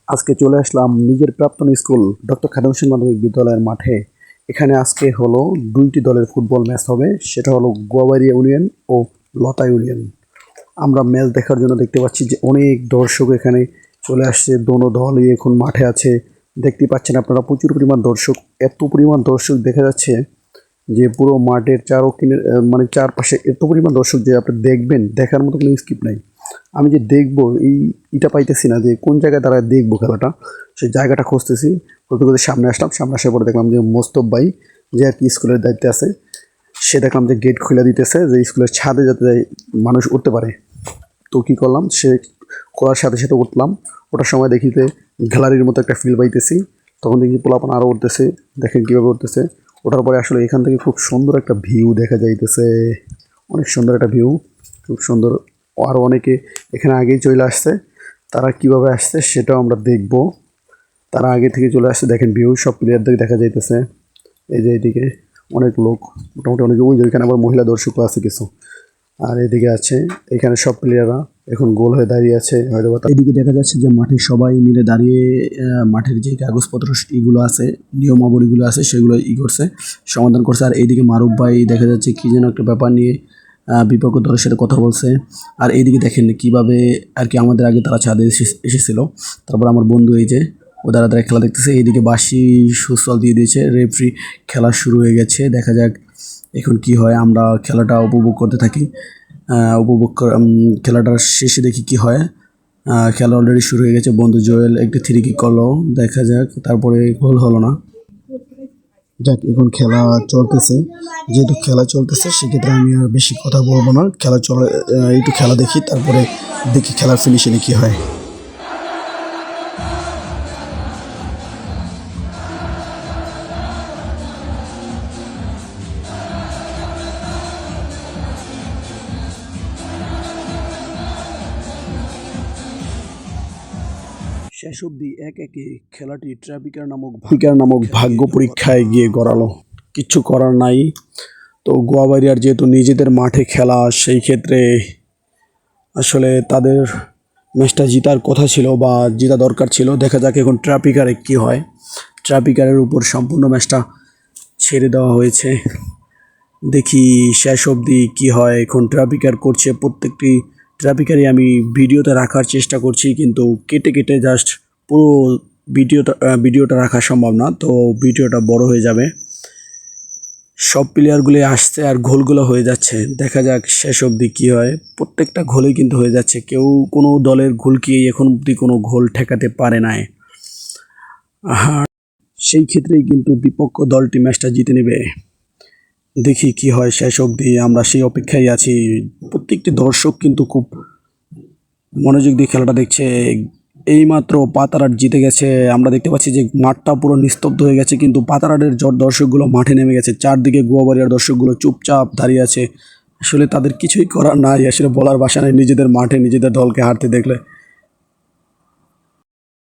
আজকে চলে আসলাম নিজের প্রাক্তন স্কুল ডক্টর খাদেম হোসেন মাধ্যমিক বিদ্যালয়ের মাঠে। এখানে আজকে হলো দুইটি দলের ফুটবল ম্যাচ হবে, সেটা হলো গোয়াবাড়িয়া ইউনিয়ন ও লতা ইউনিয়ন। আমরা ম্যাচ দেখার জন্য দেখতে পাচ্ছি যে অনেক দর্শক এখানে চলে আসছে, দোনো দলই এখন মাঠে আছে। দেখতে পাচ্ছেন আপনারা প্রচুর পরিমাণ দর্শক, এত পরিমাণ দর্শক দেখা যাচ্ছে যে পুরো মাঠের মানে চারপাশে এত পরিমাণ দর্শক যে আপনি দেখবেন, দেখার মতো কোনো স্কিপ নাই। আমি যে দেখবো এটা পাইতেছি না যে কোন জায়গায় দাঁড়ায় দেখবো খেলাটা, সেই জায়গাটা খুঁজতেছি। করতে করতে সামনে আসলাম, সামনে আসার পরে দেখলাম যে মোস্তফ ভাই যে আর কি স্কুলের দায়িত্বে আছে, সে দেখলাম যে গেট খুলে দিতেছে যে স্কুলের ছাদে যাতে মানুষ উঠতে পারে। তো কী করলাম, সে খোলার সাথে সাথে উঠলাম। ওটার সময় দেখিতে গ্যালারির মতো একটা ফিল পাইতেছি। তখন দেখি পোলাপান আরও উঠতেছে, দেখেন কীভাবে উঠতেছে। ওঠার পরে আসলে এখান থেকে খুব সুন্দর একটা ভিউ দেখা যাইতেছে, অনেক সুন্দর একটা ভিউ, খুব সুন্দর। আরও অনেকে এখানে আগেই চলে আসছে, তারা কিভাবে আসছে সেটাও আমরা দেখব। তারা আগে থেকে চলে আসছে, দেখেন ভিউ সব প্লেয়ারদের দেখা যাইতেছে। এই যে এইদিকে অনেক লোক, মোটামুটি অনেক, ওই যে ওইখানে আবার মহিলা দর্শকও আছে কিছু। আর এদিকে আছে, এখানে সব প্লেয়াররা এখন গোল হয়ে দাঁড়িয়ে আছে হয়তো। এদিকে দেখা যাচ্ছে যে মাঠে সবাই মিলে দাঁড়িয়ে মাঠের যে কাগজপত্র এগুলো আছে, নিয়মাবলীগুলো আছে, সেগুলো করছে, সমাধান করছে। আর এইদিকে মারুফ ভাই দেখা যাচ্ছে কি যেন একটা ব্যাপার নিয়ে বিপক্ষ দলের সাথে কথা বলছে। আর এইদিকে দেখেন কিভাবে আর কি আমাদের আগে তারা ছাদে এসেছিল। তারপর আমার বন্ধু এই যে ও দ্বারা খেলা দেখতেছে। এইদিকে বাঁশি সুস্থল দিয়ে দিয়েছে, রেফারি, খেলা শুরু হয়ে গেছে। দেখা যাক এখন কি হয়, আমরা খেলাটা উপভোগ করতে থাকি। খেলাটার শেষে দেখি কি হয়। খেলা অলরেডি শুরু হয়ে গেছে, বন্ধু জোয়েল একটি থ্রি কিক করলো, দেখা যাক। তারপরে গোল হলো না। যাক, এখন খেলা চলতেছে, যেহেতু খেলা চলতেছে সেক্ষেত্রে আমি আর বেশি কথা বলবো না। খেলা চলে, একটু খেলা দেখি, তারপরে দেখি খেলার ফিনিশিংয়ে কি হয়। শেষ অবধি এক একে খেলাটি ট্রাপিকার নামক ভাগ্য পরীক্ষায় গিয়ে গড়ালো। কিচ্ছু করার নাই। তো গোয়াবাড়িয়ার যেহেতু নিজেদের মাঠে খেলা, সেই ক্ষেত্রে আসলে তাদের ম্যাচটা জেতার কথা ছিল বা জেতা দরকার ছিল। দেখা যাক এখন ট্রাপিকারে কি হয়। ট্রাপিকারের উপর সম্পূর্ণ ম্যাচটা ছেড়ে দেওয়া হয়েছে, দেখি শেষ অবধি কি হয়। এখন ট্রাপিকার করছে, প্রত্যেকটি ট্রাপিকারই আমি ভিডিওতে রাখার চেষ্টা করছি, কিন্তু কেটে কেটে জাস্ট পুরো ভিডিওটা রাখা সম্ভব না, তো ভিডিওটা বড় হয়ে যাবে। সব প্লেয়ারগুলি আসছে আর গোলগুলো হয়ে যাচ্ছে, দেখা যাক শেষ অবধি কী হয়। প্রত্যেকটা গোলেই কিন্তু হয়ে যাচ্ছে, কেউ কোনো দলের গোলকে এখন অবধি কোনো গোল ঠেকাতে পারে নাই। আর সেই ক্ষেত্রেই কিন্তু বিপক্ষ দলটি ম্যাচটা জিতে নেবে। দেখি কি হয় শেষ অবধি, আমরা সেই অপেক্ষায় আছি। প্রত্যেকটি দর্শক কিন্তু খুব মনোযোগ দিয়ে খেলাটা দেখছে। এইমাত্র পাতারাট জিতে গেছে, আমরা দেখতে পাচ্ছি যে মাঠটা পুরো নিস্তব্ধ হয়ে গেছে, কিন্তু পাতারাটের দর্শকগুলো মাঠে নেমে গেছে। চারদিকে গোয়াবাড়িয়ার দর্শকগুলো চুপচাপ দাঁড়িয়ে আছে। আসলে তাদের কিছুই করার নাই, আসলে বলার ভাষা নেই। নিজেদের মাঠে নিজেদের দলকে হারতে দেখলে